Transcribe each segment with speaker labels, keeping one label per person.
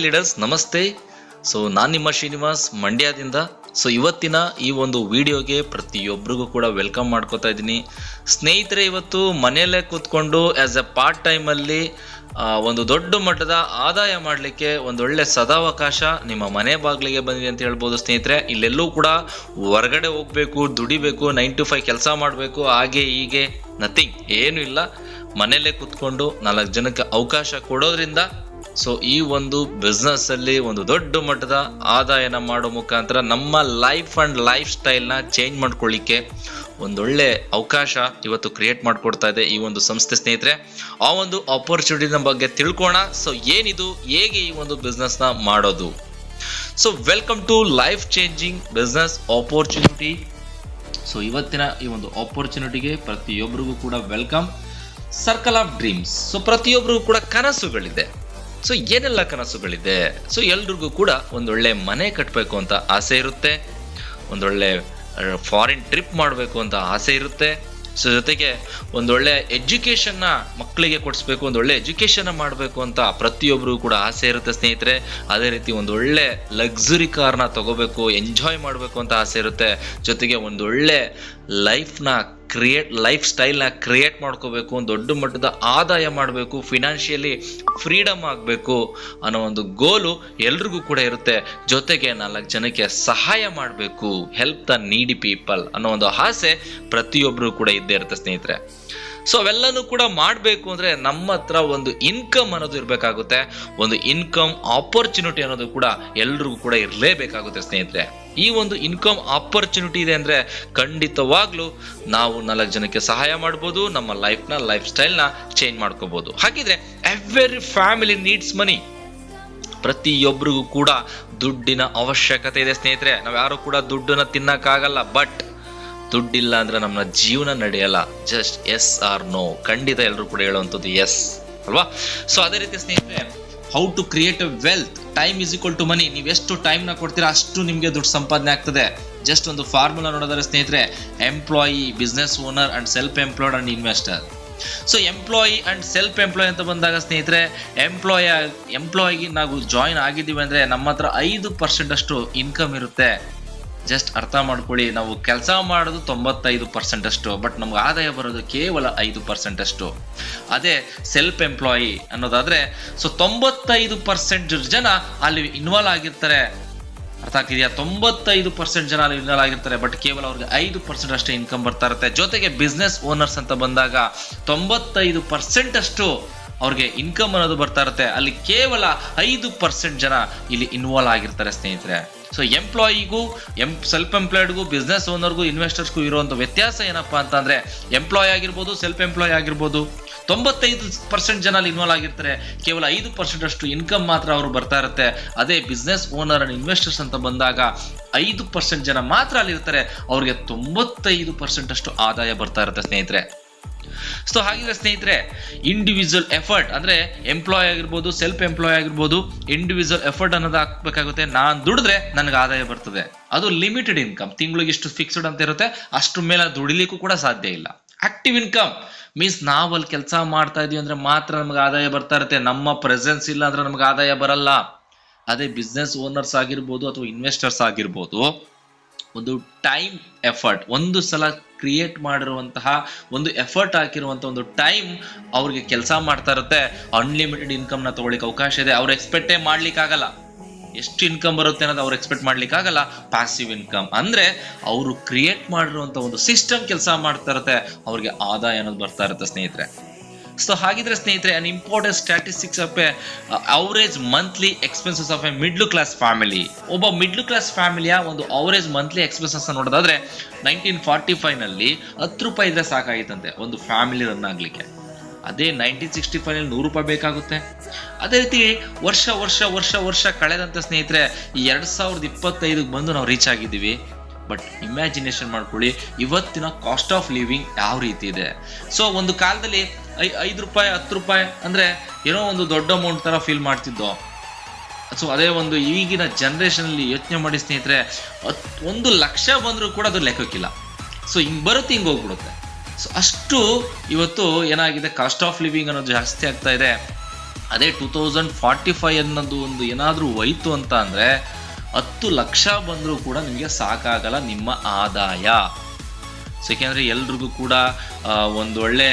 Speaker 1: Leaders ನಮಸ್ತೆ. ನಾನು ನಿಮ್ಮ ಶ್ರೀನಿವಾಸ್ ಮಂಡ್ಯದಿಂದ. ಇವತ್ತಿನ ಈ ಒಂದು ವಿಡಿಯೋಗೆ ಪ್ರತಿಯೊಬ್ಬರಿಗೂ ಕೂಡ ವೆಲ್ಕಮ್ ಮಾಡ್ಕೋತಾ ಇದ್ದೀನಿ. ಸ್ನೇಹಿತರೆ, ಇವತ್ತು ಮನೆಯಲ್ಲೇ ಕೂತ್ಕೊಂಡು ಆ್ಯಸ್ ಎ ಪಾರ್ಟ್ ಟೈಮಲ್ಲಿ ಒಂದು ದೊಡ್ಡ ಮಟ್ಟದ ಆದಾಯ ಮಾಡಲಿಕ್ಕೆ ಒಂದೊಳ್ಳೆ ಸದಾವಕಾಶ ನಿಮ್ಮ ಮನೆ ಬಾಗಿಲಿಗೆ ಬಂದಿದೆ ಅಂತ ಹೇಳ್ಬೋದು. ಸ್ನೇಹಿತರೆ, ಇಲ್ಲೆಲ್ಲೂ ಕೂಡ ಹೊರಗಡೆ ಹೋಗಬೇಕು, ದುಡಿಬೇಕು, 9 to 5 ಕೆಲಸ ಮಾಡಬೇಕು, ಹಾಗೆ ಹೀಗೆ ನಥಿಂಗ್, ಏನೂ ಇಲ್ಲ. ಮನೆಯಲ್ಲೇ ಕೂತ್ಕೊಂಡು 4 ಜನಕ್ಕೆ ಅವಕಾಶ ಕೊಡೋದ್ರಿಂದ ಈ ಒಂದು ಬಿಸ್ನೆಸ್ ಅಲ್ಲಿ ಒಂದು ದೊಡ್ಡ ಮಟ್ಟದ ಆದಾಯನ ಮಾಡೋ ಮುಖಾಂತರ ನಮ್ಮ ಲೈಫ್ ಅಂಡ್ ಲೈಫ್ ಸ್ಟೈಲ್ನ ಚೇಂಜ್ ಮಾಡ್ಕೊಳ್ಳಿಕ್ಕೆ ಒಂದೊಳ್ಳೆ ಅವಕಾಶ ಇವತ್ತು ಕ್ರಿಯೇಟ್ ಮಾಡಿಕೊಡ್ತಾ ಇದೆ ಈ ಒಂದು ಸಂಸ್ಥೆ. ಸ್ನೇಹಿತರೆ, ಆ ಒಂದು ಆಪರ್ಚುನಿಟಿನ ಬಗ್ಗೆ ತಿಳ್ಕೋಣ. ಏನಿದು, ಹೇಗೆ ಈ ಒಂದು ಬಿಸ್ನೆಸ್ನ ಮಾಡೋದು? Welcome to life changing business opportunity. ಇವತ್ತಿನ ಈ ಒಂದು ಆಪರ್ಚುನಿಟಿಗೆ ಪ್ರತಿಯೊಬ್ಬರಿಗೂ ಕೂಡ ವೆಲ್ಕಮ್. Circle of dreams. ಪ್ರತಿಯೊಬ್ಬರಿಗೂ ಕೂಡ ಕನಸುಗಳಿದೆ. ಏನೆಲ್ಲ ಕನಸುಗಳಿದೆ? ಎಲ್ರಿಗೂ ಕೂಡ ಒಂದೊಳ್ಳೆ ಮನೆ ಕಟ್ಟಬೇಕು ಅಂತ ಆಸೆ ಇರುತ್ತೆ, ಒಂದೊಳ್ಳೆ ಫಾರಿನ್ ಟ್ರಿಪ್ ಮಾಡಬೇಕು ಅಂತ ಆಸೆ ಇರುತ್ತೆ, ಜೊತೆಗೆ ಒಂದೊಳ್ಳೆ ಎಜುಕೇಷನ್ನ ಮಕ್ಕಳಿಗೆ ಕೊಡಿಸ್ಬೇಕು, ಒಂದೊಳ್ಳೆ ಎಜುಕೇಷನ್ನ ಮಾಡಬೇಕು ಅಂತ ಪ್ರತಿಯೊಬ್ಬರಿಗೂ ಕೂಡ ಆಸೆ ಇರುತ್ತೆ ಸ್ನೇಹಿತರೆ. ಅದೇ ರೀತಿ ಒಂದೊಳ್ಳೆ ಲಕ್ಸುರಿ ಕಾರ್ನ ತಗೋಬೇಕು, ಎಂಜಾಯ್ ಮಾಡಬೇಕು ಅಂತ ಆಸೆ ಇರುತ್ತೆ. ಜೊತೆಗೆ ಒಂದೊಳ್ಳೆ ಲೈಫ್ ಸ್ಟೈಲ್ನ ಕ್ರಿಯೇಟ್ ಮಾಡ್ಕೋಬೇಕು, ಒಂದು ದೊಡ್ಡ ಮಟ್ಟದ ಆದಾಯ ಮಾಡಬೇಕು, ಫಿನಾನ್ಷಿಯಲಿ ಫ್ರೀಡಮ್ ಆಗಬೇಕು ಅನ್ನೋ ಒಂದು ಗೋಲು ಎಲ್ರಿಗೂ ಕೂಡ ಇರುತ್ತೆ. ಜೊತೆಗೆ 4 ಜನಕ್ಕೆ ಸಹಾಯ ಮಾಡಬೇಕು, ಹೆಲ್ಪ್ ದ ನೀಡಿ ಪೀಪಲ್ ಅನ್ನೋ ಒಂದು ಆಸೆ ಪ್ರತಿಯೊಬ್ಬರು ಕೂಡ ಇದ್ದೇ ಇರುತ್ತೆ ಸ್ನೇಹಿತರೆ. ಅವೆಲ್ಲನೂ ಕೂಡ ಮಾಡಬೇಕು ಅಂದರೆ ನಮ್ಮ ಹತ್ರ ಒಂದು ಇನ್ಕಮ್ ಅನ್ನೋದು ಇರಬೇಕಾಗುತ್ತೆ, ಒಂದು ಇನ್ಕಮ್ ಆಪರ್ಚುನಿಟಿ ಅನ್ನೋದು ಕೂಡ ಎಲ್ರಿಗೂ ಕೂಡ ಇರಲೇಬೇಕಾಗುತ್ತೆ ಸ್ನೇಹಿತರೆ. ಈ ಒಂದು ಇನ್ಕಮ್ ಆಪರ್ಚುನಿಟಿ ಇದೆ ಅಂದರೆ ಖಂಡಿತವಾಗ್ಲೂ ನಾವು 4 ಜನಕ್ಕೆ ಸಹಾಯ ಮಾಡ್ಬೋದು, ನಮ್ಮ ಲೈಫ್ ಸ್ಟೈಲ್ನ ಚೇಂಜ್ ಮಾಡ್ಕೋಬಹುದು. ಹಾಗಿದ್ರೆ ಎವ್ರಿ ಫ್ಯಾಮಿಲಿ ನೀಡ್ಸ್ ಮನಿ. ಪ್ರತಿಯೊಬ್ಬರಿಗೂ ಕೂಡ ದುಡ್ಡಿನ ಅವಶ್ಯಕತೆ ಇದೆ ಸ್ನೇಹಿತರೆ. ನಾವು ಯಾರು ಕೂಡ ದುಡ್ಡನ್ನ ತಿನ್ನಕ್ಕಾಗಲ್ಲ, ಬಟ್ ದುಡ್ಡಿಲ್ಲ ಅಂದ್ರೆ ನಮ್ಮ ಜೀವನ ನಡೆಯಲ್ಲ. ಜಸ್ಟ್ ಎಸ್ ಆರ್ ನೋ, ಖಂಡಿತ ಎಲ್ಲರೂ ಕೂಡ ಹೇಳುವಂಥದ್ದು ಎಸ್ ಅಲ್ವಾ? ಅದೇ ರೀತಿ ಸ್ನೇಹಿತರೆ, how to create a wealth. Time is equal to money. ನೀವು ಎಷ್ಟು ಟೈಮ್ನ ಕೊಡ್ತೀರಾ ಅಷ್ಟು ನಿಮಗೆ ದುಡ್ಡು ಸಂಪಾದನೆ ಆಗ್ತದೆ. ಜಸ್ಟ್ ಒಂದು ಫಾರ್ಮುಲಾ ನೋಡೋದಾದ್ರೆ ಸ್ನೇಹಿತರೆ, employee, business owner and self employed and investor. Employee and self employ ಅಂತ ಬಂದಾಗ ಸ್ನೇಹಿತರೆ, ಎಂಪ್ಲಾಯಿಗೆ ನಾವು ಜಾಯಿನ್ ಆಗಿದ್ದೀವಿ ಅಂದ್ರೆ ನಮ್ಮ ಹತ್ರ 5% ಅಷ್ಟು ಇನ್ಕಮ್ ಇರುತ್ತೆ. ಜಸ್ಟ್ ಅರ್ಥ ಮಾಡ್ಕೊಳ್ಳಿ, ನಾವು ಕೆಲಸ ಮಾಡೋದು 95% ಅಷ್ಟು, ಬಟ್ ನಮ್ಗೆ ಆದಾಯ ಬರೋದು ಕೇವಲ 5% ಅಷ್ಟು. ಅದೇ ಸೆಲ್ಫ್ ಎಂಪ್ಲಾಯಿ ಅನ್ನೋದಾದ್ರೆ 95% ಜನ ಅಲ್ಲಿ ಇನ್ವಾಲ್ವ್ ಆಗಿರ್ತಾರೆ. ಅರ್ಥ ಆಗ್ತಿದೆಯಾ? 95% ಜನ ಅಲ್ಲಿ ಇನ್ವಾಲ್ವ್ ಆಗಿರ್ತಾರೆ, ಬಟ್ ಕೇವಲ ಅವ್ರಿಗೆ 5% ಅಷ್ಟೇ ಇನ್ಕಮ್ ಬರ್ತಾ ಇರುತ್ತೆ. ಜೊತೆಗೆ ಬಿಸ್ನೆಸ್ ಓನರ್ಸ್ ಅಂತ ಬಂದಾಗ 95% ಅಷ್ಟು ಅವ್ರಿಗೆ ಇನ್ಕಮ್ ಅನ್ನೋದು ಬರ್ತಾ ಇರುತ್ತೆ, ಅಲ್ಲಿ ಕೇವಲ 5% ಜನ ಇಲ್ಲಿ ಇನ್ವಾಲ್ವ್ ಆಗಿರ್ತಾರೆ ಸ್ನೇಹಿತರೆ. ಎಂಪ್ಲಾಯಿಗೂ, ಸೆಲ್ಫ್ ಎಂಪ್ಲಾಯ್ಡ್ಗೂ, ಬಿಸ್ನೆಸ್ ಓನರ್ಗೂ, ಇನ್ವೆಸ್ಟರ್ಸ್ಗೂ ಇರುವಂಥ ವ್ಯತ್ಯಾಸ ಏನಪ್ಪಾ ಅಂತಂದ್ರೆ, ಎಂಪ್ಲಾಯ್ ಆಗಿರ್ಬೋದು, ಸೆಲ್ಫ್ ಎಂಪ್ಲಾಯ್ ಆಗಿರ್ಬೋದು, 95% ಜನ ಅಲ್ಲಿ ಇನ್ವಾಲ್ವ್ ಆಗಿರ್ತಾರೆ, ಕೇವಲ 5% ಅಷ್ಟು ಇನ್ಕಮ್ ಮಾತ್ರ ಅವರು ಬರ್ತಾ ಇರುತ್ತೆ. ಅದೇ ಬಿಸ್ನೆಸ್ ಓನರ್ ಅಂಡ್ ಇನ್ವೆಸ್ಟರ್ಸ್ ಅಂತ ಬಂದಾಗ 5% ಜನ ಮಾತ್ರ ಅಲ್ಲಿ ಇರ್ತಾರೆ, ಅವ್ರಿಗೆ 95% ಅಷ್ಟು ಆದಾಯ ಬರ್ತಾ ಇರುತ್ತೆ ಸ್ನೇಹಿತರೆ. ಹಾಗಿದ್ರೆ ಸ್ನೇಹಿತರೆ, ಇಂಡಿವಿಜುವಲ್ ಎಫರ್ಟ್ ಅಂದ್ರೆ ಎಂಪ್ಲಾಯ್ ಆಗಿರ್ಬೋದು, ಸೆಲ್ಫ್ ಎಂಪ್ಲಾಯ್ ಆಗಿರ್ಬೋದು, ಇಂಡಿವಿಜುವಲ್ ಎಫರ್ಟ್ ಅನ್ನೋದು ಹಾಕ್ಬೇಕಾಗುತ್ತೆ. ನಾನು ದುಡಿದ್ರೆ ನನಗೆ ಆದಾಯ ಬರ್ತದೆ. ಅದು ಲಿಮಿಟೆಡ್ ಇನ್ಕಮ್, ತಿಂಗಳಿಗೆ ಇಷ್ಟು ಫಿಕ್ಸ್ಡ್ ಅಂತ ಇರುತ್ತೆ, ಅಷ್ಟ್ರ ಮೇಲೆ ದುಡಿಲಿಕ್ಕೂ ಕೂಡ ಸಾಧ್ಯ ಇಲ್ಲ. ಆಕ್ಟಿವ್ ಇನ್ಕಮ್ ಮೀನ್ಸ್ ನಾವಲ್ಲಿ ಕೆಲಸ ಮಾಡ್ತಾ ಇದೀವಿ ಅಂದ್ರೆ ಮಾತ್ರ ನಮ್ಗೆ ಆದಾಯ ಬರ್ತಾ ಇರುತ್ತೆ. ನಮ್ಮ ಪ್ರೆಸೆನ್ಸ್ ಇಲ್ಲ ಅಂದ್ರೆ ನಮ್ಗೆ ಆದಾಯ ಬರಲ್ಲ. ಅದೇ ಬಿಸ್ನೆಸ್ ಓನರ್ಸ್ ಆಗಿರ್ಬೋದು ಅಥವಾ ಇನ್ವೆಸ್ಟರ್ಸ್ ಆಗಿರ್ಬೋದು, ಒಂದು ಟೈಮ್ ಎಫರ್ಟ್, ಒಂದು ಸಲ ಕ್ರಿಯೇಟ್ ಮಾಡಿರುವಂತಹ ಒಂದು ಎಫರ್ಟ್ ಹಾಕಿರುವಂತಹ ಒಂದು ಟೈಮ್ ಅವ್ರಿಗೆ ಕೆಲಸ ಮಾಡ್ತಾ ಇರುತ್ತೆ. ಅನ್ಲಿಮಿಟೆಡ್ ಇನ್ಕಮ್ನ ತಗೊಳ್ಳಿಕ್ಕೆ ಅವಕಾಶ ಇದೆ. ಅವ್ರು ಎಕ್ಸ್ಪೆಕ್ಟೇ ಮಾಡ್ಲಿಕ್ಕಾಗಲ್ಲ ಎಷ್ಟು ಇನ್ಕಮ್ ಬರುತ್ತೆ ಅನ್ನೋದು ಅವ್ರು ಎಕ್ಸ್ಪೆಕ್ಟ್ ಮಾಡ್ಲಿಕ್ಕಾಗಲ್ಲ. ಪ್ಯಾಸಿವ್ ಇನ್ಕಮ್ ಅಂದ್ರೆ ಅವರು ಕ್ರಿಯೇಟ್ ಮಾಡಿರುವಂತ ಒಂದು ಸಿಸ್ಟಮ್ ಕೆಲಸ ಮಾಡ್ತಾ ಇರುತ್ತೆ, ಅವ್ರಿಗೆ ಆದಾಯ ಅನ್ನೋದು ಬರ್ತಾ ಇರುತ್ತೆ ಸ್ನೇಹಿತರೆ. ಹಾಗಿದ್ರೆ ಸ್ನೇಹಿತರೆ, an important statistics of A average monthly expenses of A middle class family. ಒಬ್ಬ ಮಿಡ್ಲ್ ಕ್ಲಾಸ್ ಫ್ಯಾಮಿಲಿಯ ಒಂದು ಅವರೇಜ್ ಮಂತ್ಲಿ ಎಕ್ಸ್ಪೆನ್ಸಸ್ ನೋಡೋದಾದ್ರೆ 1945 ನಲ್ಲಿ 10 ರೂಪಾಯಿ ಇದ್ರೆ ಸಾಕಾಗಿತ್ತಂತೆ ಒಂದು ಫ್ಯಾಮಿಲಿ ರನ್ ಆಗ್ಲಿಕ್ಕೆ. ಅದೇ 1965 ನಲ್ಲಿ 100 ರೂಪಾಯಿ ಬೇಕಾಗುತ್ತೆ. ಅದೇ ರೀತಿ ವರ್ಷ ಕಳೆದಂತೆ ಸ್ನೇಹಿತರೆ, ಈ 2025 ಬಂದು ನಾವು ರೀಚ್ ಆಗಿದ್ದೀವಿ. ಬಟ್ ಇಮ್ಯಾಜಿನೇಷನ್ ಮಾಡ್ಕೊಳ್ಳಿ, ಇವತ್ತಿನ ಕಾಸ್ಟ್ ಆಫ್ ಲಿವಿಂಗ್ ಯಾವ ರೀತಿ ಇದೆ. ಒಂದು ಕಾಲದಲ್ಲಿ 5 ರೂಪಾಯಿ 10 ರೂಪಾಯಿ ಅಂದ್ರೆ ಏನೋ ಒಂದು ದೊಡ್ಡ ಅಮೌಂಟ್ ತರ ಫೀಲ್ ಮಾಡ್ತಿದ್ದೋ. ಅದೇ ಒಂದು ಈಗಿನ ಜನರೇಷನ್ ಅಲ್ಲಿ ಯೋಚನೆ ಮಾಡಿ ಸ್ನೇಹಿತರೆ, 1 ಲಕ್ಷ ಬಂದರೂ ಕೂಡ ಅದು ಲೆಕ್ಕಕ್ಕಿಲ್ಲ. ಹಿಂಗ್ ಬರುತ್ತೆ, ಹಿಂಗ್ ಹೋಗ್ಬಿಡುತ್ತೆ. ಅಷ್ಟು ಇವತ್ತು ಏನಾಗಿದೆ, ಕಾಸ್ಟ್ ಆಫ್ ಲಿವಿಂಗ್ ಅನ್ನೋದು ಜಾಸ್ತಿ ಆಗ್ತಾ ಇದೆ. ಅದೇ 2045 ಅನ್ನೋದು ಒಂದು ಏನಾದರೂ ಹೋಯ್ತು ಅಂತ ಅಂದರೆ 10 ಲಕ್ಷ ಬಂದರೂ ಕೂಡ ನಿಮಗೆ ಸಾಕಾಗಲ್ಲ ನಿಮ್ಮ ಆದಾಯ. ಸೊ ಏಕೆಂದರೆ ಎಲ್ರಿಗೂ ಕೂಡ ಒಂದೊಳ್ಳೆ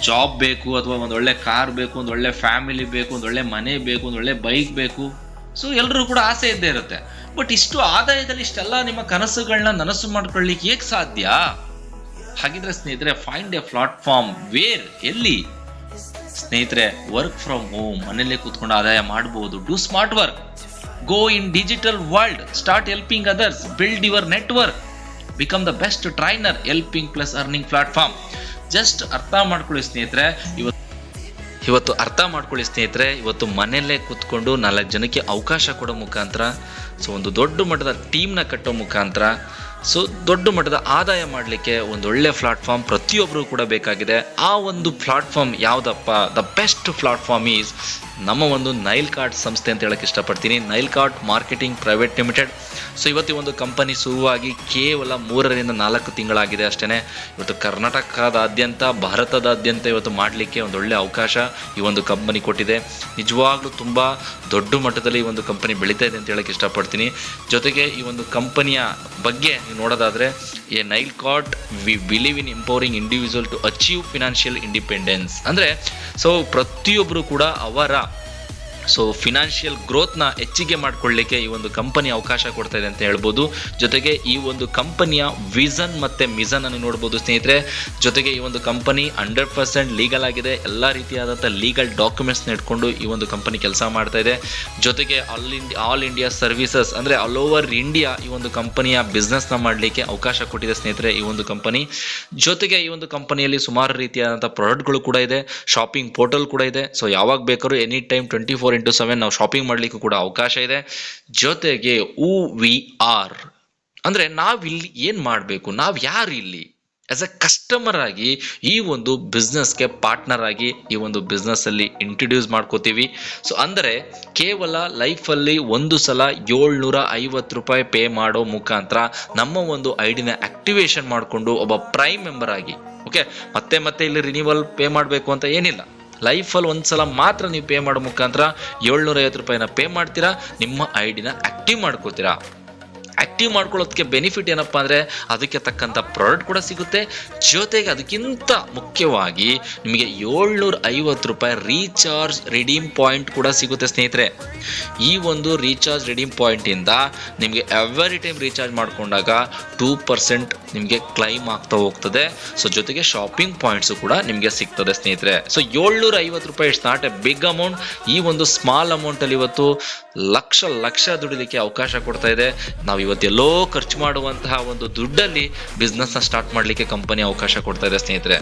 Speaker 1: ಜಾಬ್ ಬೇಕು, ಅಥವಾ ಒಂದೊಳ್ಳೆ ಕಾರ್ ಬೇಕು, ಒಂದೊಳ್ಳೆ ಫ್ಯಾಮಿಲಿ ಬೇಕು, ಒಂದೊಳ್ಳೆ ಮನೆ ಬೇಕು, ಒಂದೊಳ್ಳೆ ಬೈಕ್ ಬೇಕು. ಸೊ ಎಲ್ಲರೂ ಕೂಡ ಆಸೆ ಇದ್ದೇ ಇರುತ್ತೆ. ಬಟ್ ಇಷ್ಟು ಆದಾಯದಲ್ಲಿ ಇಷ್ಟೆಲ್ಲ ನಿಮ್ಮ ಕನಸುಗಳನ್ನ ನನಸು ಮಾಡ್ಕೊಳ್ಳಿಕ್ಕೆ ಹೇಗೆ ಸಾಧ್ಯ? ಹಾಗಿದ್ರೆ ಸ್ನೇಹಿತರೆ, ಫೈಂಡ್ ಎ ಪ್ಲಾಟ್ಫಾರ್ಮ್ ವೇರ್, ಎಲ್ಲಿ ಸ್ನೇಹಿತರೆ, ವರ್ಕ್ ಫ್ರಮ್ ಹೋಮ್, ಮನೆಯಲ್ಲೇ ಕೂತ್ಕೊಂಡು ಆದಾಯ ಮಾಡಬಹುದು. Do smart work, go in digital world, start helping others, build your network, become the best trainer, helping plus earning platform. Just ಅರ್ಥ ಮಾಡ್ಕೊಳ್ಳಿ ಸ್ನೇಹಿತರೆ, ಇವತ್ತು ಅರ್ಥ ಮಾಡ್ಕೊಳ್ಳಿ ಸ್ನೇಹಿತರೆ, ಇವತ್ತು ಮನೆಯಲ್ಲೇ ಕೂತ್ಕೊಂಡು 4 ಜನಕ್ಕೆ ಅವಕಾಶ ಕೊಡೋ ಮುಖಾಂತರ, ಸೊ ಒಂದು ದೊಡ್ಡ ಮಟ್ಟದ ಟೀಮ್ನ ಕಟ್ಟೋ ಮುಖಾಂತರ, ಸೊ ದೊಡ್ಡ ಮಟ್ಟದ ಆದಾಯ ಮಾಡಲಿಕ್ಕೆ ಒಂದು ಒಳ್ಳೆ ಪ್ಲಾಟ್ಫಾರ್ಮ್ ಪ್ರತಿಯೊಬ್ಬರು ಕೂಡ ಬೇಕಾಗಿದೆ. ಆ ಒಂದು ಪ್ಲಾಟ್ಫಾರ್ಮ್ ಯಾವುದಪ್ಪ? ದ ಬೆಸ್ಟ್ ಪ್ಲಾಟ್ಫಾರ್ಮ್ ಈಸ್ ನಮ್ಮ ಒಂದು ನೈಲ್ ಕಾರ್ಡ್ ಸಂಸ್ಥೆ ಅಂತ ಹೇಳಕ್ಕೆ ಇಷ್ಟಪಡ್ತೀನಿ. Nile card marketing private limited. So ಇವತ್ತು ಒಂದು ಕಂಪನಿ ಶುರುವಾಗಿ ಕೇವಲ 3 ರಿಂದ 4 ತಿಂಗಳಾಗಿದೆ ಅಷ್ಟೇ. ಇವತ್ತು ಕರ್ನಾಟಕದಾದ್ಯಂತ, ಭಾರತದಾದ್ಯಂತ ಇವತ್ತು ಮಾಡಲಿಕ್ಕೆ ಒಂದು ಒಳ್ಳೆ ಅವಕಾಶ ಈ ಒಂದು ಕಂಪನಿ ಕೊಟ್ಟಿದೆ. ನಿಜವಾಗ್ಲೂ ತುಂಬ ದೊಡ್ಡ ಮಟ್ಟದಲ್ಲಿ ಈ ಒಂದು ಕಂಪನಿ ಬೆಳೀತಾ ಇದೆ ಅಂತ ಹೇಳಕ್ಕೆ ಇಷ್ಟಪಡ್ತೀನಿ. ಜೊತೆಗೆ ಈ ಒಂದು ಕಂಪನಿಯ ಬಗ್ಗೆ ನೀವು ನೋಡೋದಾದರೆ, a Nile cart we believe in empowering individual to achieve financial independence. ಅಂದರೆ ಸೊ ಪ್ರತಿಯೊಬ್ಬರು ಕೂಡ ಅವರ ಫಿನಾನ್ಷಿಯಲ್ ಗ್ರೋತ್ನ ಹೆಚ್ಚಿಗೆ ಮಾಡ್ಕೊಳ್ಳಿಕ್ಕೆ ಈ ಒಂದು ಕಂಪನಿ ಅವಕಾಶ ಕೊಡ್ತಾ ಇದೆ ಅಂತ ಹೇಳ್ಬೋದು. ಜೊತೆಗೆ ಈ ಒಂದು ಕಂಪನಿಯ ವಿಷನ್ ಮತ್ತು ಮಿಷನ್ ಅನ್ನು ನೋಡ್ಬೋದು ಸ್ನೇಹಿತರೆ. ಜೊತೆಗೆ ಈ ಒಂದು ಕಂಪನಿ 100% ಲೀಗಲ್ ಆಗಿದೆ. ಎಲ್ಲ ರೀತಿಯಾದಂಥ ಲೀಗಲ್ ಡಾಕ್ಯುಮೆಂಟ್ಸ್ನ ಇಟ್ಕೊಂಡು ಈ ಒಂದು ಕಂಪನಿ ಕೆಲಸ ಮಾಡ್ತಾ ಇದೆ. ಜೊತೆಗೆ ಆಲ್ ಇಂಡಿಯಾ ಸರ್ವಿಸಸ್, ಅಂದರೆ ಆಲ್ ಓವರ್ ಇಂಡಿಯಾ ಈ ಒಂದು ಕಂಪನಿಯ ಬಿಸ್ನೆಸ್ನ ಮಾಡಲಿಕ್ಕೆ ಅವಕಾಶ ಕೊಟ್ಟಿದೆ ಸ್ನೇಹಿತರೆ ಈ ಒಂದು ಕಂಪನಿ. ಜೊತೆಗೆ ಈ ಒಂದು ಕಂಪನಿಯಲ್ಲಿ ಸುಮಾರು ರೀತಿಯಾದಂಥ ಪ್ರಾಡಕ್ಟ್ಗಳು ಕೂಡ ಇದೆ, ಶಾಪಿಂಗ್ ಪೋರ್ಟಲ್ ಕೂಡ ಇದೆ. ಸೊ ಯಾವಾಗ ಬೇಕಾದ್ರೂ ಎನಿ ಟೈಮ್ 24/7 ನಾವು ಶಾಪಿಂಗ್ ಮಾಡಲಿಕ್ಕೂ ಕೂಡ ಅವಕಾಶ ಇದೆ. ಜೊತೆಗೆ UVR ಅಂದರೆ ನಾವಿಲ್ಲಿ ಏನು ಮಾಡಬೇಕು, ನಾವು ಯಾರು ಇಲ್ಲಿ ಆಸ್ ಎ ಕಸ್ಟಮರ್ ಆಗಿ ಈ ಒಂದು ಬಿಸ್ನೆಸ್ಗೆ ಪಾರ್ಟ್ನರ್ ಆಗಿ ಈ ಒಂದು ಬಿಸ್ನೆಸ್ಸಲ್ಲಿ ಇಂಟ್ರಡ್ಯೂಸ್ ಮಾಡ್ಕೋತೀವಿ. ಸೊ ಅಂದರೆ ಕೇವಲ ಲೈಫಲ್ಲಿ ಒಂದು ಸಲ 750 ರೂಪಾಯಿ ಪೇ ಮಾಡೋ ಮುಖಾಂತರ ನಮ್ಮ ಒಂದು ಐಡಿನ ಆಕ್ಟಿವೇಶನ್ ಮಾಡಿಕೊಂಡು ಒಬ್ಬ ಪ್ರೈಮ್ ಮೆಂಬರ್ ಆಗಿ, ಓಕೆ, ಮತ್ತೆ ಇಲ್ಲಿ ರಿನ್ಯೂವಲ್ ಪೇ ಮಾಡಬೇಕು ಅಂತ ಏನಿಲ್ಲ. ಲೈಫಲ್ಲಿ ಒಂದು ಸಲ ಮಾತ್ರ ನೀವು ಪೇ ಮಾಡೋ ಮುಖಾಂತರ 750 ರೂಪಾಯಿನ ಪೇ ಮಾಡ್ತೀರಾ, ನಿಮ್ಮ ಐಡಿನ ಆಕ್ಟಿವ್ ಮಾಡ್ಕೋತೀರಾ. ಆಕ್ಟಿವ್ ಮಾಡ್ಕೊಳ್ಳೋದಕ್ಕೆ ಬೆನಿಫಿಟ್ ಏನಪ್ಪ ಅಂದರೆ ಅದಕ್ಕೆ ತಕ್ಕಂಥ ಪ್ರಾಡಕ್ಟ್ ಕೂಡ ಸಿಗುತ್ತೆ. ಜೊತೆಗೆ ಅದಕ್ಕಿಂತ ಮುಖ್ಯವಾಗಿ ನಿಮಗೆ 750 ರೂಪಾಯಿ ರೀಚಾರ್ಜ್ ರಿಡೀಮ್ ಪಾಯಿಂಟ್ ಕೂಡ ಸಿಗುತ್ತೆ ಸ್ನೇಹಿತರೆ. ಈ ಒಂದು ರೀಚಾರ್ಜ್ ರಿಡೀಮ್ ಪಾಯಿಂಟಿಂದ ನಿಮಗೆ ಎವ್ರಿ ಟೈಮ್ ರೀಚಾರ್ಜ್ ಮಾಡಿಕೊಂಡಾಗ 2% ನಿಮಗೆ ಕ್ಲೈಮ್ ಆಗ್ತಾ ಹೋಗ್ತದೆ. ಸೊ ಜೊತೆಗೆ ಶಾಪಿಂಗ್ ಪಾಯಿಂಟ್ಸು ಕೂಡ ನಿಮಗೆ ಸಿಗ್ತದೆ ಸ್ನೇಹಿತರೆ. ಸೊ 750 ರೂಪಾಯಿ it's not a big amount. ಈ ಒಂದು ಸ್ಮಾಲ್ ಅಮೌಂಟಲ್ಲಿ ಇವತ್ತು ಲಕ್ಷ ದುಡಿಲಿಕ್ಕೆ ಅವಕಾಶ ಕೊಡ್ತಾ ಇದೆ. ನಾವು ಇವತ್ತೆಲ್ಲೋ ಖರ್ಚು ಮಾಡುವಂತಹ ಒಂದು ದುಡ್ಡಲ್ಲಿ ಬಿಸ್ನೆಸ್ನ ಸ್ಟಾರ್ಟ್ ಮಾಡಲಿಕ್ಕೆ ಕಂಪನಿ ಅವಕಾಶ ಕೊಡ್ತಾ ಇದೆ ಸ್ನೇಹಿತರೆ.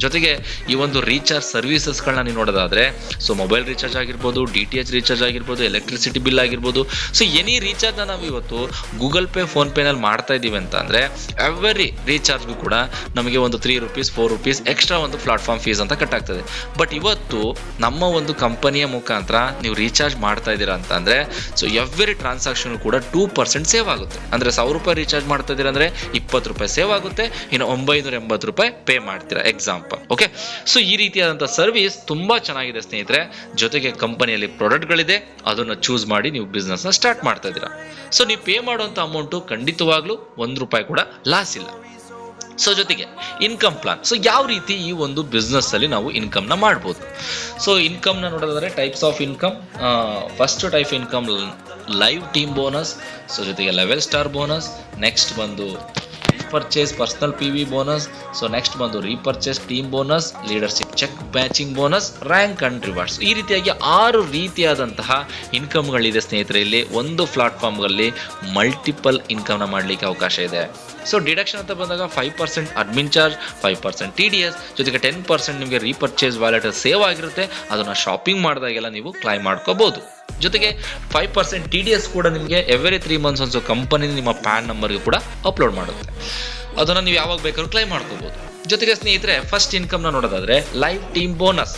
Speaker 1: ಜೊತೆಗೆ ಈ ಒಂದು ರೀಚಾರ್ಜ್ ಸರ್ವಿಸಸ್ಗಳನ್ನ ನೀವು ನೋಡೋದಾದ್ರೆ, ಸೊ ಮೊಬೈಲ್ ರೀಚಾರ್ಜ್ ಆಗಿರ್ಬೋದು, DTH ರೀಚಾರ್ಜ್ ಆಗಿರ್ಬೋದು, ಎಲೆಕ್ಟ್ರಿಸಿಟಿ ಬಿಲ್ ಆಗಿರ್ಬೋದು, ಸೊ ಎನಿ ರೀಚಾರ್ಜ್ನ ನಾವು ಇವತ್ತು ಗೂಗಲ್ ಪೇ, ಫೋನ್ ಪೇನಲ್ಲಿ ಮಾಡ್ತಾ ಇದ್ದೀವಿ ಅಂತ ಅಂದರೆ ಎವ್ರಿ ರೀಚಾರ್ಜ್ಗೂ ಕೂಡ ನಮಗೆ ಒಂದು 3 ರೂಪೀಸ್ 4 ರೂಪೀಸ್ ಎಕ್ಸ್ಟ್ರಾ ಒಂದು ಪ್ಲಾಟ್ಫಾರ್ಮ್ ಫೀಸ್ ಅಂತ ಕಟ್ ಆಗ್ತದೆ. ಬಟ್ ಇವತ್ತು ನಮ್ಮ ಒಂದು ಕಂಪನಿಯ ಮುಖಾಂತರ ನೀವು ರೀಚಾರ್ಜ್ ಮಾಡ್ತಾ ಇದ್ದೀರಾ ಅಂತ ಅಂದರೆ, ಸೊ ಎವ್ರಿ ಟ್ರಾನ್ಸಾಕ್ಷನ್ ಕೂಡ 2% ಸೇವ್ ಆಗುತ್ತೆ. ಅಂದರೆ 1000 ರೂಪಾಯಿ ರೀಚಾರ್ಜ್ ಮಾಡ್ತಾ ಇದ್ದೀರಾ ಅಂದರೆ 20 ರೂಪಾಯಿ ಸೇವ್ ಆಗುತ್ತೆ, ಇನ್ನು 980 ರೂಪಾಯಿ ಪೇ ಮಾಡ್ತೀರಾ ಎಕ್ಸಾಂಪಲ್. ಓಕೆ, ಸೊ ಈ ರೀತಿಯಾದಂಥ ಸರ್ವಿಸ್ ತುಂಬಾ ಚೆನ್ನಾಗಿದೆ ಸ್ನೇಹಿತರೆ. ಜೊತೆಗೆ ಕಂಪನಿಯಲ್ಲಿ ಪ್ರಾಡಕ್ಟ್ಗಳಿದೆ, ಅದನ್ನು ಚೂಸ್ ಮಾಡಿ ನೀವು ಬಿಸ್ನೆಸ್ನ ಸ್ಟಾರ್ಟ್ ಮಾಡ್ತಾ ಇದ್ದೀರಾ. ಸೊ ನೀವು ಪೇ ಮಾಡುವಂಥ ಅಮೌಂಟು ಖಂಡಿತವಾಗ್ಲೂ 1 ರೂಪಾಯಿ ಕೂಡ ಲಾಸ್ ಇಲ್ಲ. ಸೊ ಜೊತೆಗೆ ಇನ್ಕಮ್ ಪ್ಲಾನ್. ಸೊ ಯಾವ ರೀತಿ ಈ ಒಂದು ಬಿಸ್ನೆಸ್ ಅಲ್ಲಿ ನಾವು ಇನ್ಕಮ್ನ ಮಾಡ್ಬೋದು? ಸೊ ಇನ್ಕಮ್ನ ನೋಡೋದಾದ್ರೆ types of income. First type income live team bonus, so ಜೊತೆಗೆ ಲೆವೆಲ್ ಸ್ಟಾರ್ ಬೋನಸ್, ನೆಕ್ಸ್ಟ್ ಬಂದು purchase personal PV bonus, so next ಬಂದು repurchase team bonus, leadership check matching bonus, rank and rewards. ಈ ರೀತಿಯಾಗಿ 6 ರೀತಿಯಾದಂತಹ ಇನ್ಕಮ್ಗಳಿದೆ ಸ್ನೇಹಿತರೆ. ಇಲ್ಲಿ ಒಂದು ಪ್ಲಾಟ್ಫಾರ್ಮ್ಗಳಲ್ಲಿ ಮಲ್ಟಿಪಲ್ ಇನ್ಕಮ್ನ ಮಾಡಲಿಕ್ಕೆ ಅವಕಾಶ ಇದೆ. ಸೊ ಡಿಡಕ್ಷನ್ ಅಂತ ಬಂದಾಗ 5% ಅಡ್ಮಿನ್ ಚಾರ್ಜ್, 5% TDS, ಜೊತೆಗೆ 10% ನಿಮಗೆ ರೀಪರ್ಚೇಸ್ ವ್ಯಾಲೆಟ್ ಸೇವ್ ಆಗಿರುತ್ತೆ. ಅದನ್ನು ಶಾಪಿಂಗ್ ಮಾಡಿದಾಗೆಲ್ಲ ನೀವು ಕ್ಲೈಮ್ ಮಾಡ್ಕೋಬಹುದು. ಜೊತೆಗೆ 5% TDS ಕೂಡ ನಿಮಗೆ ಎವ್ರಿ 3 ಮಂತ್ಸ್ ಒಂದು ಕಂಪನಿ ನಿಮ್ಮ ಪ್ಯಾನ್ ನಂಬರ್ಗೆ ಕೂಡ ಅಪ್ಲೋಡ್ ಮಾಡುತ್ತೆ. ಅದನ್ನು ನೀವು ಯಾವಾಗ ಬೇಕಾದ್ರೂ ಕ್ಲೈಮ್ ಮಾಡ್ಕೋಬಹುದು. ಜೊತೆಗೆ ಸ್ನೇಹಿತರೆ ಫಸ್ಟ್ ಇನ್ಕಮ್ನ ನೋಡೋದಾದ್ರೆ ಲೈವ್ ಟೀಮ್ ಬೋನಸ್.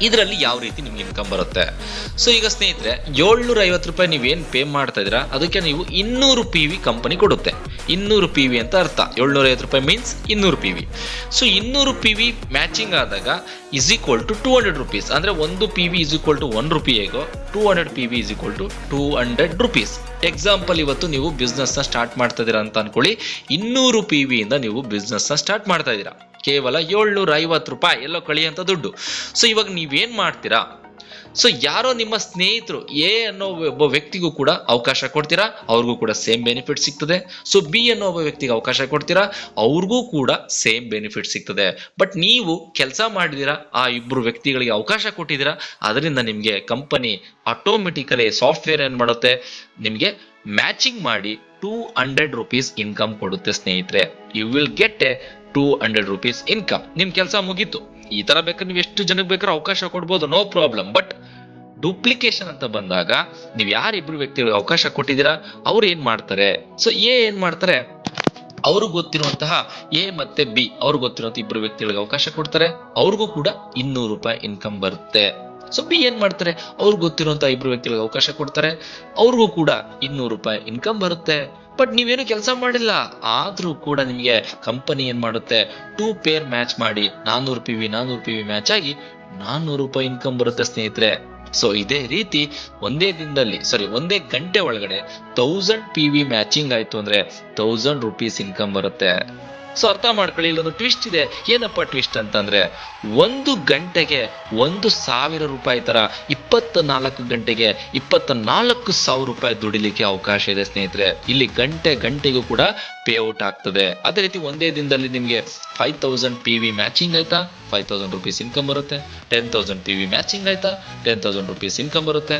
Speaker 1: ಇದರಲ್ಲಿ ಯಾವ ರೀತಿ ನಿಮ್ಗೆ ಇನ್ಕಮ್ ಬರುತ್ತೆ? ಸೊ ಈಗ ಸ್ನೇಹಿತರೆ 750 ರೂಪಾಯಿ ನೀವೇನು ಪೇ ಮಾಡ್ತಾ ಇದ್ದೀರಾ ಅದಕ್ಕೆ ನೀವು 200 PV ಕಂಪನಿ ಕೊಡುತ್ತೆ. 200 PV ಅಂತ ಅರ್ಥ. 750 ರೂಪಾಯಿ means 200 PV. So 200 PV matching ಆದಾಗ ಇಸ್ ಈಕ್ವಲ್ ಟು 200 ರುಪೀಸ್. ಅಂದ್ರೆ 1 PV ಇಸ್ ಈಕ್ವಲ್ ಟು 1 ರೂಪಾಯಿ ಹೇಗೋ 200 PV is equal to 200 rupees. Example, ಇವತ್ತು ನೀವು ಬಿಸ್ನೆಸ್ ನ ಸ್ಟಾರ್ಟ್ ಮಾಡ್ತಾ ಇದೀರಾ ಅಂತ ಅನ್ಕೊಳ್ಳಿ. 200 PV ಇಂದ ನೀವು ಬಿಸ್ನೆಸ್ ನ ಸ್ಟಾರ್ಟ್ ಮಾಡ್ತಾ ಇದೀರಾ. ಕೇವಲ 750 ರೂಪಾಯಿ ಎಲ್ಲೋ ಕಳಿಯಂತ ದುಡ್ಡು. ಸೊ ಇವಾಗ ನೀವೇನ್ ಮಾಡ್ತೀರಾ? ಸೊ ಯಾರೋ ನಿಮ್ಮ ಸ್ನೇಹಿತರು ಎ ಅನ್ನೋ ಒಬ್ಬ ವ್ಯಕ್ತಿಗೂ ಕೂಡ ಅವಕಾಶ ಕೊಡ್ತೀರಾ, ಅವ್ರಿಗೂ ಕೂಡ ಸೇಮ್ ಬೆನಿಫಿಟ್ ಸಿಗ್ತದೆ. ಸೊ ಬಿ ಅನ್ನೋ ಒಬ್ಬ ವ್ಯಕ್ತಿಗೆ ಅವಕಾಶ ಕೊಡ್ತೀರಾ, ಅವ್ರಿಗೂ ಕೂಡ ಸೇಮ್ ಬೆನಿಫಿಟ್ ಸಿಗ್ತದೆ. ಬಟ್ ನೀವು ಕೆಲಸ ಮಾಡಿದೀರಾ, ಆ ಇಬ್ರು ವ್ಯಕ್ತಿಗಳಿಗೆ ಅವಕಾಶ ಕೊಟ್ಟಿದ್ದೀರಾ, ಅದರಿಂದ ನಿಮ್ಗೆ ಕಂಪನಿ ಆಟೋಮೆಟಿಕಲಿ ಸಾಫ್ಟ್ವೇರ್ ಏನ್ ಮಾಡುತ್ತೆ, ನಿಮ್ಗೆ ಮ್ಯಾಚಿಂಗ್ ಮಾಡಿ 200 ರುಪೀಸ್ ಇನ್ಕಮ್ ಕೊಡುತ್ತೆ ಸ್ನೇಹಿತರೆ. You will get a 200 rupees income. ನಿಮ್ ಕೆಲಸ ಮುಗೀತು. ಈ ತರ ಬೇಕಾದ್ರೆ ನೀವು ಎಷ್ಟು ಜನಕ್ಕೆ ಬೇಕಾದ್ರೂ ಅವಕಾಶ ಕೊಡ್ಬೋದು, ನೋ ಪ್ರಾಬ್ಲಮ್. ಬಟ್ ಡೂಪ್ಲಿಕೇಶನ್ ಅಂತ ಬಂದಾಗ ನೀವು ಯಾರಿಬ್ರು ವ್ಯಕ್ತಿಗಳಿಗೆ ಅವಕಾಶ ಕೊಟ್ಟಿದ್ದೀರಾ, ಅವ್ರು ಏನ್ ಮಾಡ್ತಾರೆ? ಸೊ ಎ ಏನ್ ಮಾಡ್ತಾರೆ, ಅವ್ರಿಗೆ ಗೊತ್ತಿರುವಂತಹ ಎ ಮತ್ತೆ ಬಿ, ಅವ್ರಿಗೆ ಗೊತ್ತಿರುವಂತಹ ಇಬ್ರು ವ್ಯಕ್ತಿಗಳಿಗೆ ಅವಕಾಶ ಕೊಡ್ತಾರೆ, ಅವ್ರಿಗೂ ಕೂಡ 200 ರೂಪಾಯಿ ಇನ್ಕಮ್ ಬರುತ್ತೆ. ಸೊ ಬಿ ಏನ್ ಮಾಡ್ತಾರೆ, ಅವ್ರಿಗೆ ಗೊತ್ತಿರುವಂತಹ ಇಬ್ರು ವ್ಯಕ್ತಿಗಳಿಗೆ ಅವಕಾಶ ಕೊಡ್ತಾರೆ, ಅವ್ರಿಗೂ ಕೂಡ 200 ರೂಪಾಯಿ ಇನ್ಕಮ್ ಬರುತ್ತೆ. ಬಟ್ ನೀವೇನು ಕೆಲಸ ಮಾಡಿಲ್ಲ, ಆದ್ರೂ ಕೂಡ ನಿಮಗೆ ಕಂಪನಿ ಏನ್ ಮಾಡುತ್ತೆ, 2 ಪೇರ್ ಮ್ಯಾಚ್ ಮಾಡಿ 400 PV ಮ್ಯಾಚ್ ಆಗಿ 400 ರೂಪಾಯಿ ಇನ್ಕಮ್ ಬರುತ್ತೆ ಸ್ನೇಹಿತರೆ. ಸೊ ಇದೇ ರೀತಿ ಒಂದೇ ಗಂಟೆ ಒಳಗಡೆ 1000 PV ಮ್ಯಾಚಿಂಗ್ ಆಯ್ತು ಅಂದ್ರೆ 1000 ರುಪೀಸ್ ಇನ್ಕಮ್ ಬರುತ್ತೆ. ಸೊ ಅರ್ಥ ಮಾಡ್ಕೊಳ್ಳಿ, ಇಲ್ಲೊಂದು ಟ್ವಿಸ್ಟ್ ಇದೆ. ಏನಪ್ಪ ಟ್ವಿಸ್ಟ್ ಅಂತಂದ್ರೆ, 1 ಗಂಟೆಗೆ 1,000 ರೂಪಾಯಿ ತರ 24 ಗಂಟೆಗೆ 24,000 ರೂಪಾಯಿ ದುಡಿಲಿಕ್ಕೆ ಅವಕಾಶ ಇದೆ ಸ್ನೇಹಿತರೆ. ಇಲ್ಲಿ ಗಂಟೆಗೂ ಕೂಡ ಪೇ ಔಟ್ ಆಗ್ತದೆ. ಅದೇ ರೀತಿ ಒಂದೇ ದಿನದಲ್ಲಿ ನಿಮ್ಗೆ 5000 PV ಮ್ಯಾಚಿಂಗ್ ಆಯ್ತಾ, 5000 ರುಪೀಸ್ ಇನ್ಕಮ್ ಬರುತ್ತೆ. 10,000 PV ಮ್ಯಾಚಿಂಗ್ ಆಯ್ತಾ, 10,000 ರುಪೀಸ್ ಇನ್ಕಮ್ ಬರುತ್ತೆ.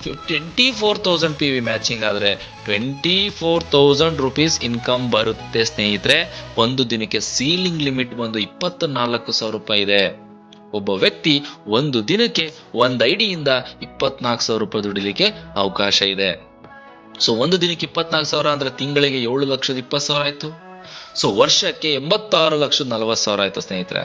Speaker 1: 24,000 PV ಮ್ಯಾಚಿಂಗ್ ಆದ್ರೆ 24,000 ರುಪೀಸ್ ಇನ್ಕಮ್ ಬರುತ್ತೆ ಸ್ನೇಹಿತರೆ. ಒಂದು ದಿನಕ್ಕೆ ಸೀಲಿಂಗ್ ಲಿಮಿಟ್ ಬಂದು 24,000 ರೂಪಾಯಿ ಇದೆ. ಒಬ್ಬ ವ್ಯಕ್ತಿ ಒಂದು ದಿನಕ್ಕೆ ಒಂದು ಐಡಿಯಿಂದ 24,000 ರೂಪಾಯಿ ದುಡಿಲಿಕ್ಕೆ ಅವಕಾಶ ಇದೆ. ಸೊ ಒಂದು ದಿನಕ್ಕೆ 24,000 ಅಂದ್ರೆ ತಿಂಗಳಿಗೆ 7,20,000 ಆಯ್ತು. ಸೊ ವರ್ಷಕ್ಕೆ 86,40,000 ಆಯ್ತು ಸ್ನೇಹಿತರೆ.